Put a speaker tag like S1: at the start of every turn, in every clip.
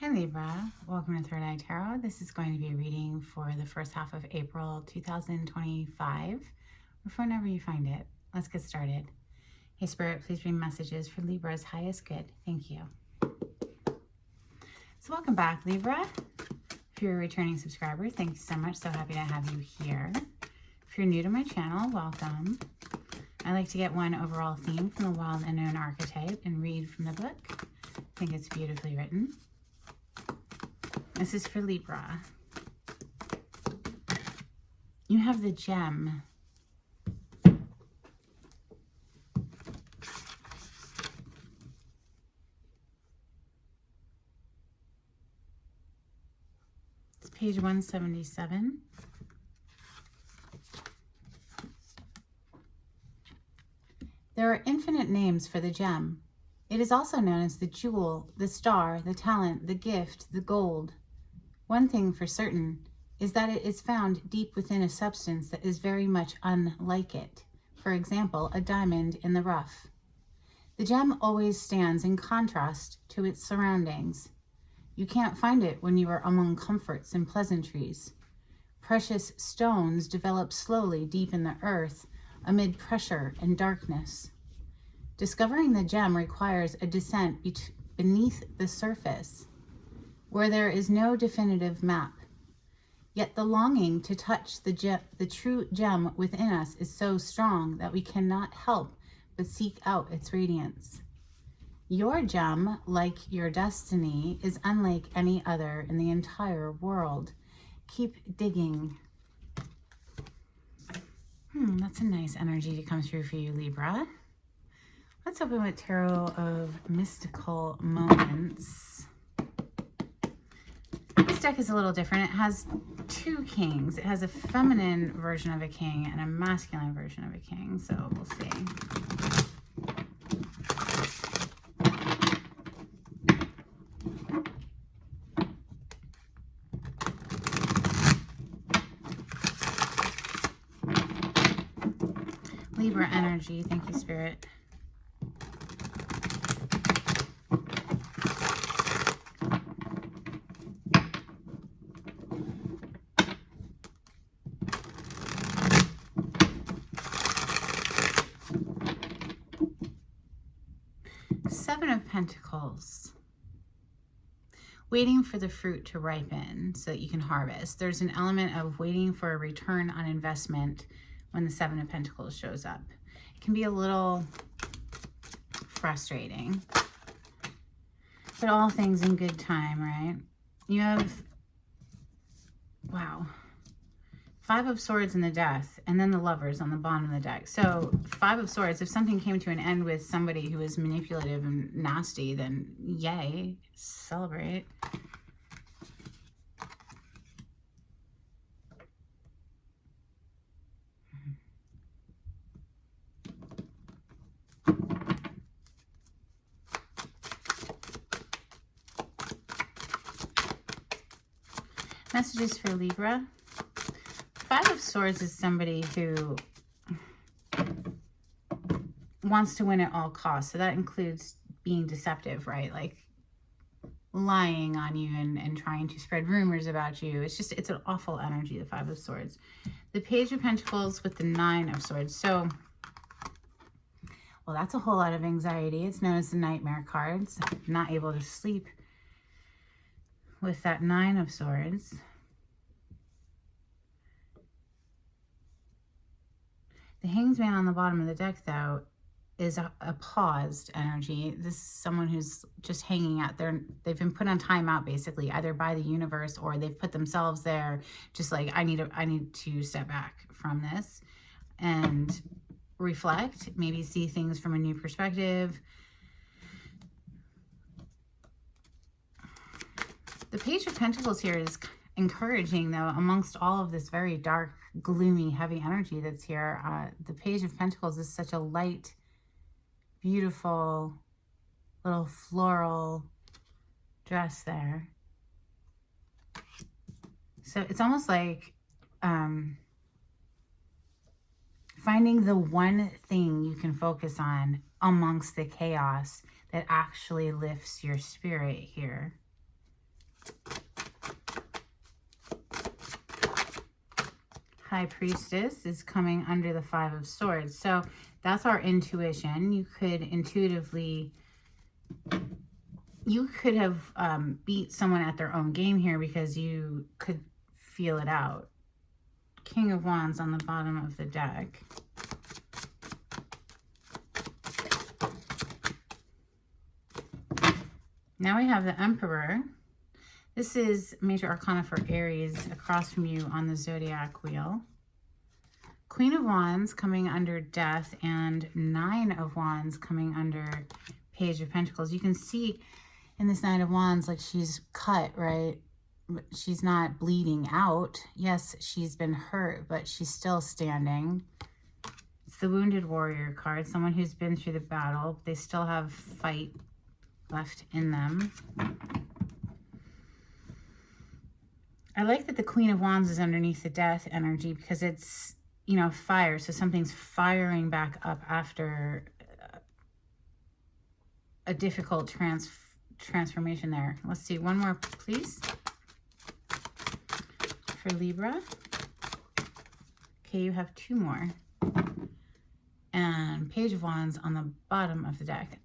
S1: Hi Libra, welcome to Third Eye Tarot. This is going to be a reading for the first half of April 2025, or for whenever you find it. Let's get started. Hey Spirit, please bring messages for Libra's highest good. Thank you. So welcome back, Libra. If you're a returning subscriber, thank you so much. So happy to have you here. If you're new to my channel, welcome. I like to get one overall theme from the Wild Unknown archetype and read from the book. I think it's beautifully written. This is for Libra. You have the gem. It's page 177. There are infinite names for the gem. It is also known as the jewel, the star, the talent, the gift, the gold. One thing for certain is that it is found deep within a substance that is very much unlike it. For example, a diamond in the rough. The gem always stands in contrast to its surroundings. You can't find it when you are among comforts and pleasantries. Precious stones develop slowly deep in the earth amid pressure and darkness. Discovering the gem requires a descent beneath the surface, where there is no definitive map. Yet the longing to touch the true gem within us is so strong that we cannot help but seek out its radiance. Your gem, like your destiny, is unlike any other in the entire world. Keep digging. That's a nice energy to come through for you, Libra. Let's open with Tarot of Mystical Moments. This deck is a little different. It has two kings. It has a feminine version of a king and a masculine version of a king. So we'll see. Libra energy. Thank you, Spirit. Seven of Pentacles. Waiting for the fruit to ripen so that you can harvest. There's an element of waiting for a return on investment when the Seven of Pentacles shows up. It can be a little frustrating, but all things in good time, right? You have, wow, Five of Swords in the Death, and then the Lovers on the bottom of the deck. So Five of Swords, if something came to an end with somebody who is manipulative and nasty, then yay, celebrate. Messages for Libra. Five of Swords is somebody who wants to win at all costs. So that includes being deceptive, right? Like lying on you and trying to spread rumors about you. It's an awful energy, the Five of Swords. The Page of Pentacles with the Nine of Swords. So, well, that's a whole lot of anxiety. It's known as the Nightmare cards. Not able to sleep with that Nine of Swords. The Hanged Man on the bottom of the deck, though, is a paused energy. This is someone who's just hanging out there. They've been put on timeout, basically, either by the universe or they've put themselves there, just like, I need to step back from this and reflect, maybe see things from a new perspective. The Page of Pentacles here is encouraging, though, amongst all of this very dark, gloomy, heavy energy that's here. The Page of Pentacles is such a light, beautiful little floral dress there. So it's almost like finding the one thing you can focus on amongst the chaos that actually lifts your spirit here. High Priestess is coming under the Five of Swords. So that's our intuition. You could intuitively, you could have beat someone at their own game here because you could feel it out. King of Wands on the bottom of the deck. Now we have the Emperor. This is Major Arcana for Aries across from you on the Zodiac Wheel. Queen of Wands coming under Death and Nine of Wands coming under Page of Pentacles. You can see in this Nine of Wands, like she's cut, right? She's not bleeding out. Yes, she's been hurt, but she's still standing. It's the Wounded Warrior card, someone who's been through the battle. They still have fight left in them. I like that the Queen of Wands is underneath the Death energy because it's, you know, fire. So something's firing back up after a difficult transformation there. Let's see, one more, please, for Libra. Okay, you have two more. And Page of Wands on the bottom of the deck.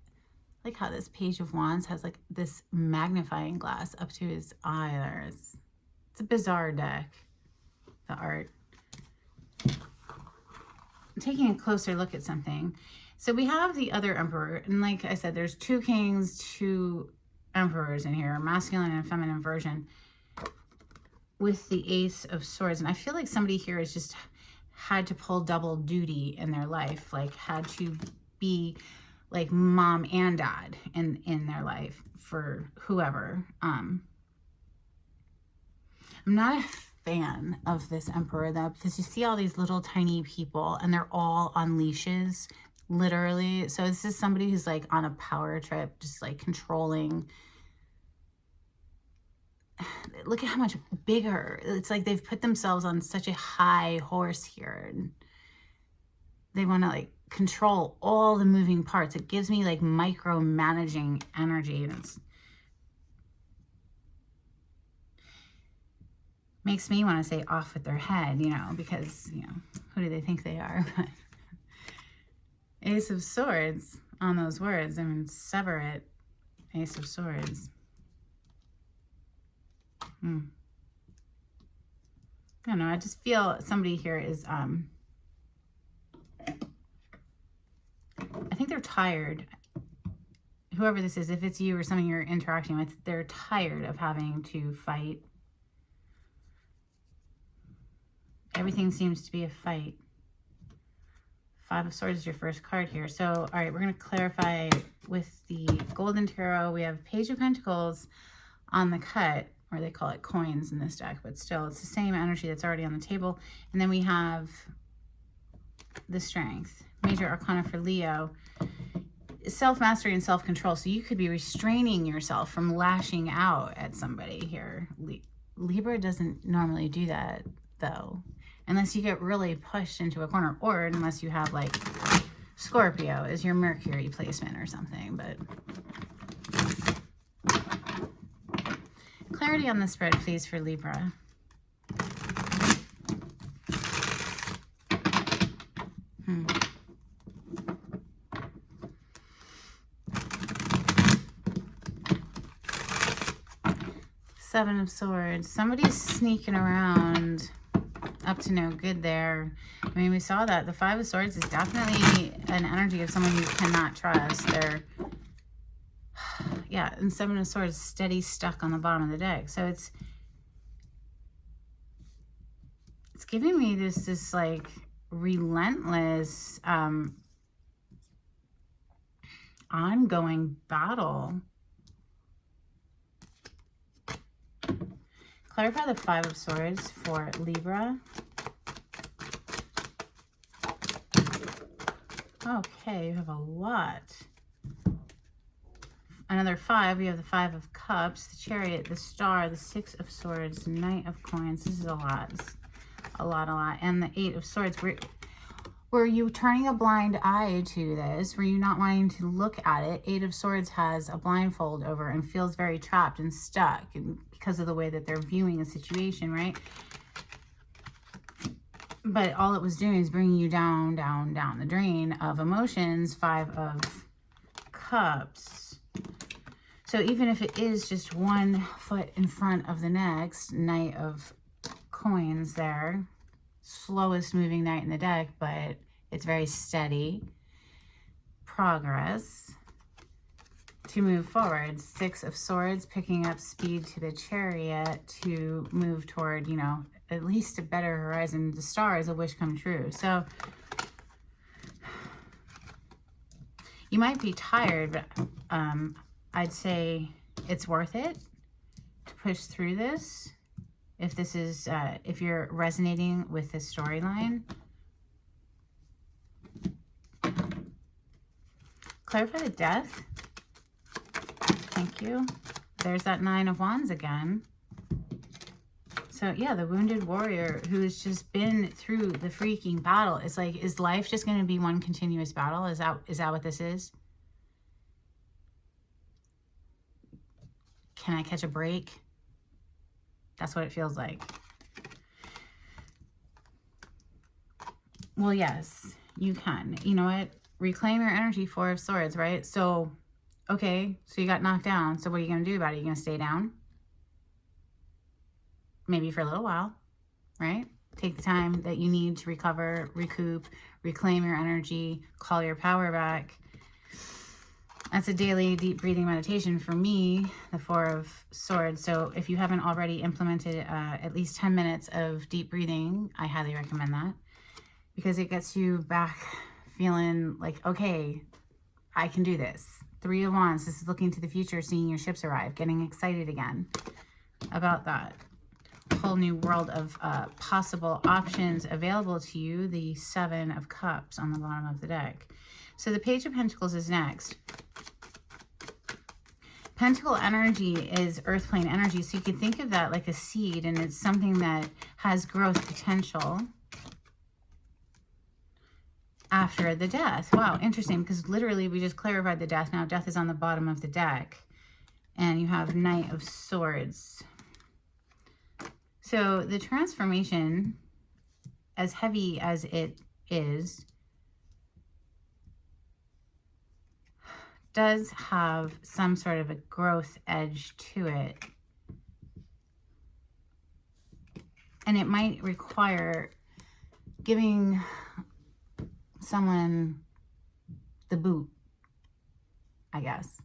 S1: I like how this Page of Wands has like this magnifying glass up to his eye there. It's a bizarre deck, the art. Taking a closer look at something. So we have the other Emperor, and like I said, there's two kings, two emperors in here, masculine and feminine version, with the Ace of Swords. And I feel like somebody here has just had to pull double duty in their life, like had to be like mom and dad in their life for whoever. I'm not a fan of this Emperor though, because you see all these little tiny people and they're all on leashes, literally. So this is somebody who's like on a power trip, just like controlling. Look at how much bigger. It's like they've put themselves on such a high horse here. And they want to like control all the moving parts. It gives me like micromanaging energy, and it's makes me want to say off with their head, you know, because, you know, who do they think they are? But Ace of Swords on those words. I mean, sever it. Ace of Swords. I don't know. I just feel somebody here is, I think they're tired. Whoever this is, if it's you or someone you're interacting with, they're tired of having to fight. Everything seems to be a fight. Five of Swords is your first card here. So, all right, we're going to clarify with the Golden Tarot. We have Page of Pentacles on the cut, or they call it coins in this deck, but still, it's the same energy that's already on the table. And then we have the Strength. Major Arcana for Leo. Self-mastery and self-control. So you could be restraining yourself from lashing out at somebody here. Libra doesn't normally do that, though, unless you get really pushed into a corner, or unless you have like Scorpio as your Mercury placement or something. But clarity on the spread, please, for Libra. Seven of Swords. Somebody's sneaking around up to no good there. I mean, we saw that. The Five of Swords is definitely an energy of someone you cannot trust. They're, yeah, and Seven of Swords steady stuck on the bottom of the deck. So it's giving me this like relentless ongoing battle. Clarify the Five of Swords for Libra. Okay, you have a lot. Another five. We have the Five of Cups, the Chariot, the Star, the Six of Swords, Knight of Coins. This is a lot. A lot. And the Eight of Swords. Were you turning a blind eye to this? Were you not wanting to look at it? Eight of Swords has a blindfold over and feels very trapped and stuck because of the way that they're viewing a situation, right? But all it was doing is bringing you down, down, down the drain of emotions. Five of Cups. So even if it is just one foot in front of the next, Knight of Coins there. Slowest moving knight in the deck, but it's very steady progress to move forward. Six of Swords, picking up speed to the Chariot to move toward, you know, at least a better horizon. The Star is a wish come true. So you might be tired, but I'd say it's worth it to push through this. If this is, if you're resonating with this storyline. Clarify the Death. Thank you. There's that Nine of Wands again. So yeah, the wounded warrior who's just been through the freaking battle. It's like, is life just going to be one continuous battle? Is that what this is? Can I catch a break? That's what it feels like. Well, yes, you can. You know what? Reclaim your energy. Four of Swords, right? So, okay, so you got knocked down. So what are you going to do about it? You're going to stay down? Maybe for a little while, right? Take the time that you need to recover, recoup, reclaim your energy, call your power back. That's a daily deep breathing meditation for me, the Four of Swords. So if you haven't already implemented at least 10 minutes of deep breathing, I highly recommend that, because it gets you back feeling like, okay, I can do this. Three of Wands, this is looking to the future, seeing your ships arrive, getting excited again about that. Whole new world of possible options available to you. The Seven of Cups on the bottom of the deck. So the Page of Pentacles is next. Pentacle energy is earth plane energy. So you can think of that like a seed, and it's something that has growth potential after the death. Wow, interesting, because literally we just clarified the death. Now death is on the bottom of the deck. And you have Knight of Swords. So the transformation, as heavy as it is, does have some sort of a growth edge to it. And it might require giving someone the boot, I guess.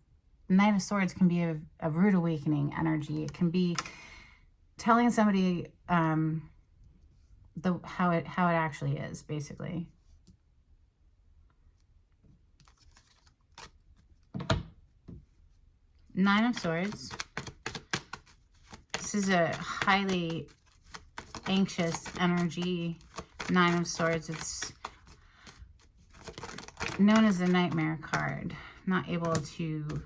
S1: Knight of Swords can be a rude awakening energy. It can be telling somebody how it actually is, basically. Nine of Swords. This is a highly anxious energy. Nine of Swords. It's known as the nightmare card. Not able to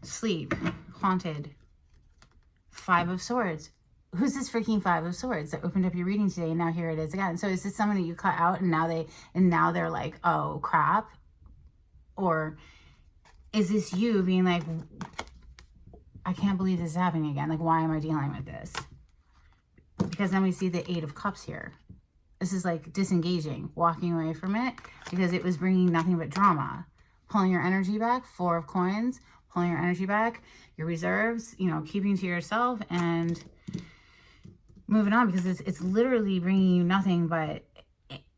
S1: sleep. Haunted. Five of Swords. Who's this freaking Five of Swords that opened up your reading today, and now here it is again? So is this someone that you cut out and now they're like, oh crap? Or is this you being like, I can't believe this is happening again. Like, why am I dealing with this? Because then we see the Eight of Cups here. This is like disengaging, walking away from it because it was bringing nothing but drama. Pulling your energy back. Four of Coins. Pulling your energy back. Your reserves, you know, keeping to yourself and moving on, because it's literally bringing you nothing but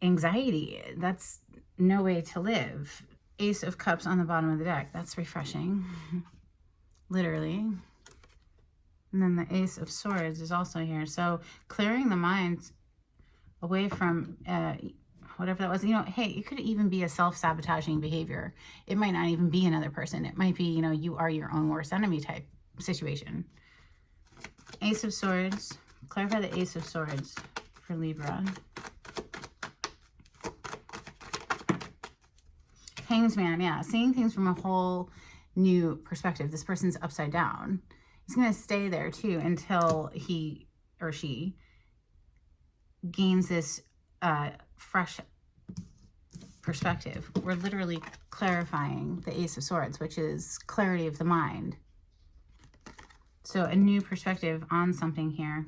S1: anxiety. That's no way to live. Ace of Cups on the bottom of the deck. That's refreshing. Literally. And then the Ace of Swords is also here. So clearing the mind away from whatever that was. You know, hey, it could even be a self-sabotaging behavior. It might not even be another person. It might be, you know, you are your own worst enemy type situation. Ace of Swords. Clarify the Ace of Swords for Libra. Hanged Man, yeah. Seeing things from a whole new perspective. This person's upside down. He's going to stay there too until he or she gains this fresh perspective. We're literally clarifying the Ace of Swords, which is clarity of the mind. So a new perspective on something here.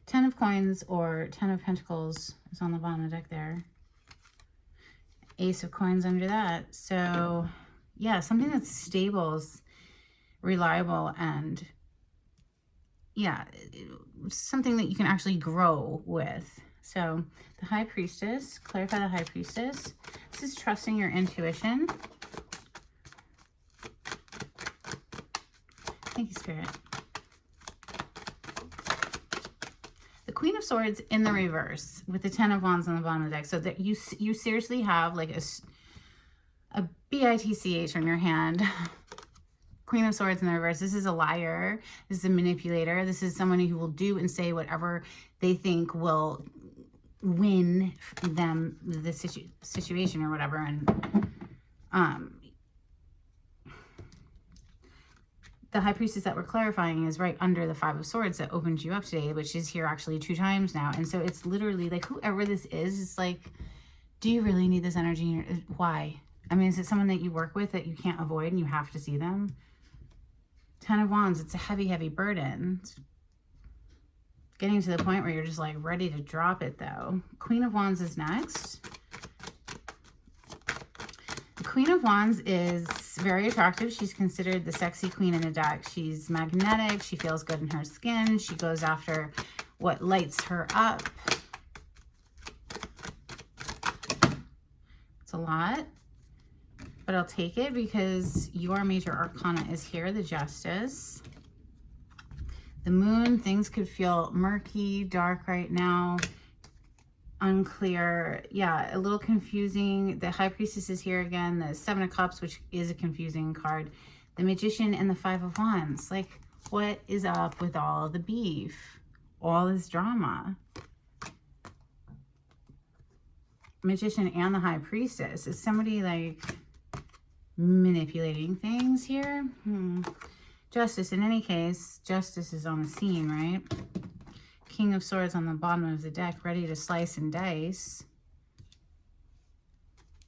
S1: 10 of Coins or 10 of Pentacles is on the bottom of the deck there. Ace of Coins under that. So yeah, something that's stable, reliable, and yeah, something that you can actually grow with. So the High Priestess, clarify the High Priestess. This is trusting your intuition. Thank you, Spirit. The Queen of Swords in the reverse with the 10 of Wands on the bottom of the deck. So that you seriously have like a BITCH on your hand. Queen of Swords in the reverse. This is a liar. This is a manipulator. This is someone who will do and say whatever they think will win them the situation or whatever. And the High Priestess that we're clarifying is right under the 5 of Swords that opened you up today, which is here actually 2 times now. And so it's literally like whoever this is, it's like, do you really need this energy? Why? I mean, is it someone that you work with that you can't avoid and you have to see them? 10 of Wands, it's a heavy, heavy burden. It's getting to the point where you're just like ready to drop it though. Queen of Wands is next. The Queen of Wands is very attractive. She's considered the sexy queen in the deck. She's magnetic. She feels good in her skin. She goes after what lights her up. It's a lot, but I'll take it because your major arcana is here, the Justice. The Moon, things could feel murky, dark right now. Unclear. Yeah, a little confusing. The High Priestess is here again. The 7 of Cups, which is a confusing card. The Magician and the 5 of Wands. Like, what is up with all the beef? All this drama. Magician and the High Priestess. Is somebody like manipulating things here? Justice, in any case, Justice is on the scene, right? King of Swords on the bottom of the deck, ready to slice and dice.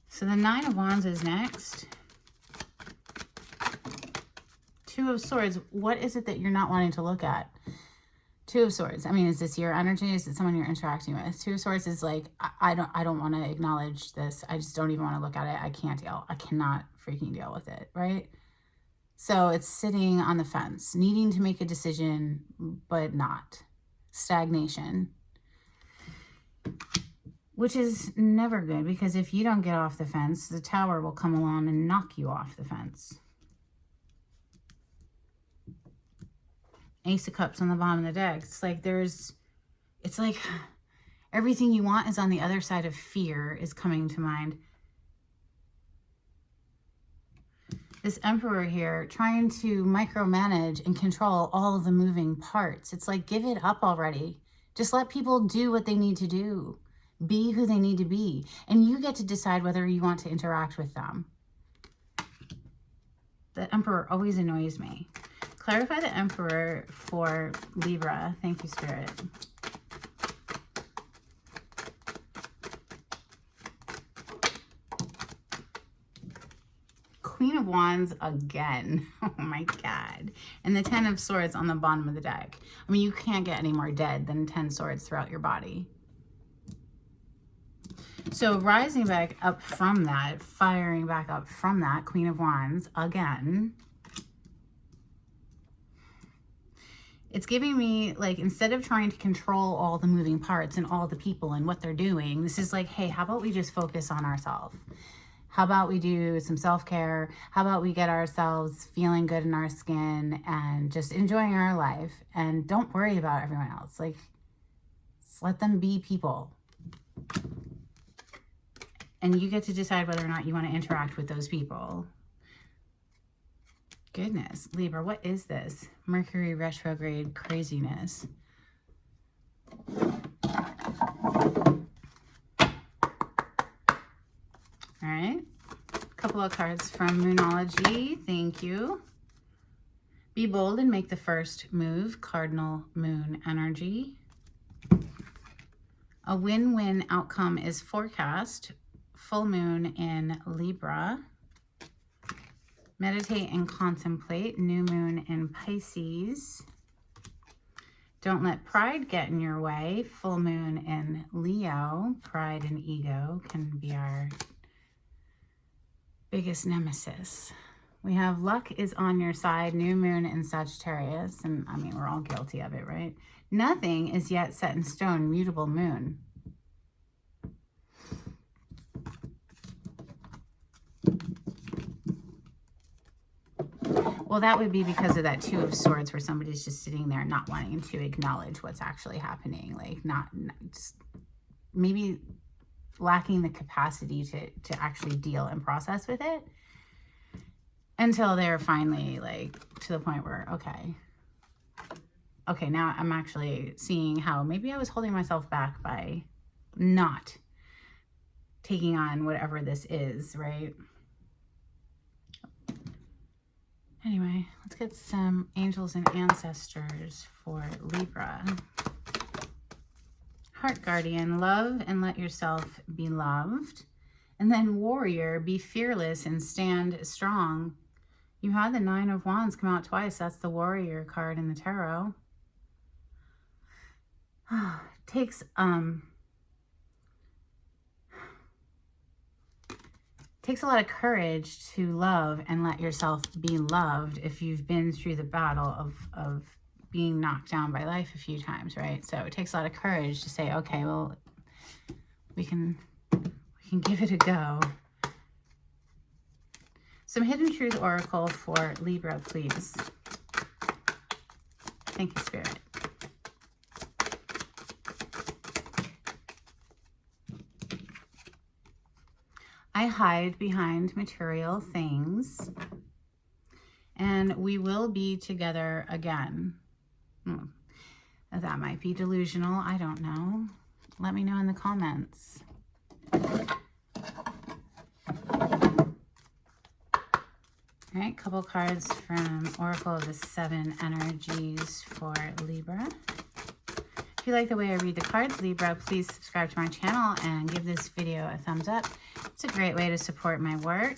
S1: So the 9 of Wands is next. 2 of Swords, what is it that you're not wanting to look at? 2 of Swords, I mean, is this your energy? Is it someone you're interacting with? 2 of Swords is like, I don't want to acknowledge this. I just don't even want to look at it. I can't deal. I cannot freaking deal with it, right? So it's sitting on the fence, needing to make a decision, but not. Stagnation, which is never good because if you don't get off the fence, the Tower will come along and knock you off the fence. Ace of Cups on the bottom of the deck. It's like it's like everything you want is on the other side of fear is coming to mind. This Emperor here trying to micromanage and control all of the moving parts. It's like, give it up already. Just let people do what they need to do. Be who they need to be. And you get to decide whether you want to interact with them. The Emperor always annoys me. Clarify the Emperor for Libra. Thank you, Spirit. Queen of Wands again. Oh my God. And the 10 of Swords on the bottom of the deck. I mean, you can't get any more dead than 10 swords throughout your body. So rising back up from that, firing back up from that, Queen of Wands again. It's giving me, like, instead of trying to control all the moving parts and all the people and what they're doing, this is like, hey, how about we just focus on ourselves? How about we do some self-care? How about we get ourselves feeling good in our skin and just enjoying our life and don't worry about everyone else. Like, just let them be people. And you get to decide whether or not you want to interact with those people. Goodness, Libra, what is this? Mercury retrograde craziness. All right, a couple of cards from Moonology. Thank you. Be bold and make the first move. Cardinal Moon energy. A win-win outcome is forecast full moon in Libra. Meditate and contemplate, new moon in Pisces. Don't let pride get in your way, full moon in Leo. Pride and ego can be our biggest nemesis. We have luck is on your side, new moon in Sagittarius. And I mean, we're all guilty of it, right? Nothing is yet set in stone, mutable moon. Well, that would be because of that Two of Swords where somebody's just sitting there not wanting to acknowledge what's actually happening. Like not just maybe lacking the capacity to actually deal and process with it until they're finally like to the point where, okay, now I'm actually seeing how maybe I was holding myself back by not taking on whatever this is, right? Anyway, let's get some angels and ancestors for Libra. Heart guardian, love and let yourself be loved. And then warrior, be fearless and stand strong. You had the Nine of Wands come out twice. That's the warrior card in the tarot. Takes a lot of courage to love and let yourself be loved if you've been through the battle of being knocked down by life a few times, right? So it takes a lot of courage to say, okay, well, we can give it a go. Some Hidden Truth Oracle for Libra, please. Thank you, Spirit. I hide behind material things, and we will be together again. That might be delusional. I don't know. Let me know in the comments. All right, couple cards from Oracle of the Seven Energies for Libra. If you like the way I read the cards, Libra, please subscribe to my channel and give this video a thumbs up. It's a great way to support my work.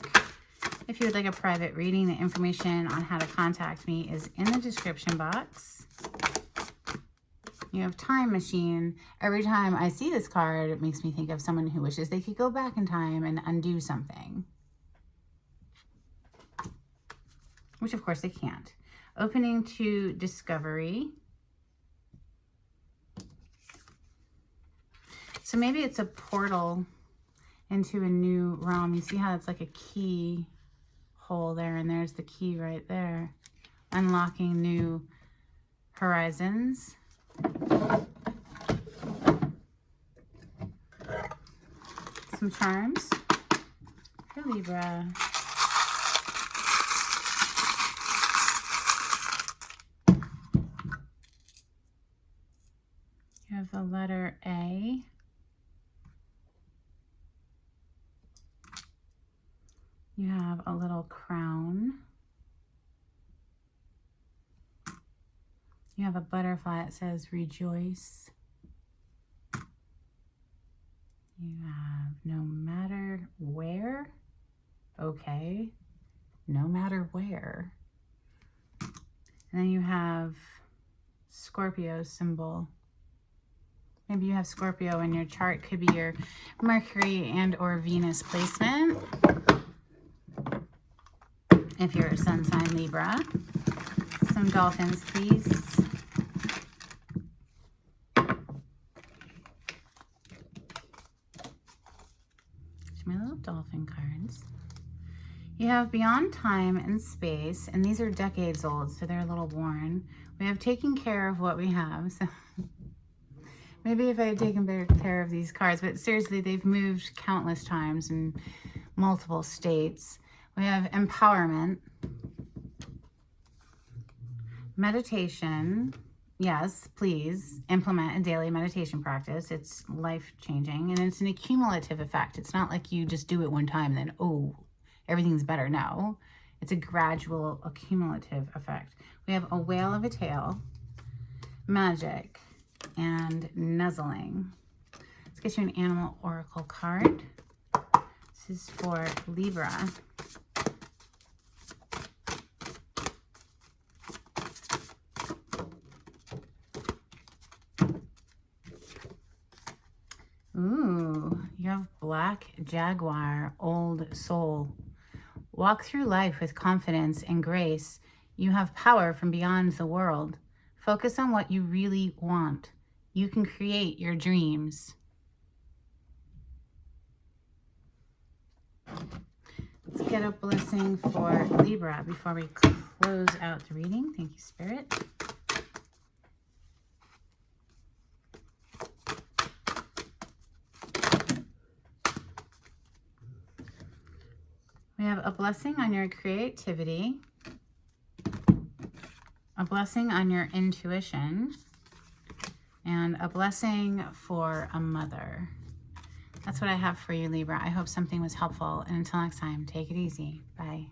S1: If you would like a private reading, the information on how to contact me is in the description box. You have Time Machine. Every time I see this card, it makes me think of someone who wishes they could go back in time and undo something. Which, of course, they can't. Opening to Discovery. So maybe it's a portal into a new realm. You see how it's like a key hole there, and there's the key right there. Unlocking new horizons. Some charms for Libra. You have the letter A. You have a little crown. You have a butterfly that says rejoice. You have no matter where. Okay. No matter where. And then you have Scorpio symbol. Maybe you have Scorpio in your chart. Could be your Mercury and or Venus placement. If you're a sun sign Libra. Some dolphins, please. Here's my little dolphin cards. You have Beyond Time and Space, and these are decades old, so they're a little worn. We have Taking Care of What We Have. So maybe if I had taken better care of these cards, but seriously, they've moved countless times in multiple states. We have Empowerment. Meditation. Yes, please implement a daily meditation practice. It's life-changing, and it's an accumulative effect. It's not like you just do it one time and then, oh, everything's better. No, it's a gradual accumulative effect. We have A Whale of a Tale, Magic, and Nuzzling. Let's get you an animal oracle card This is for Libra. Ooh, you have Black Jaguar, Old Soul. Walk through life with confidence and grace. You have power from beyond the world. Focus on what you really want. You can create your dreams. Let's get a blessing for Libra before we close out the reading. Thank you, Spirit. We have a blessing on your creativity, a blessing on your intuition, and a blessing for a mother. That's what I have for you, Libra. I hope something was helpful. And until next time, take it easy. Bye.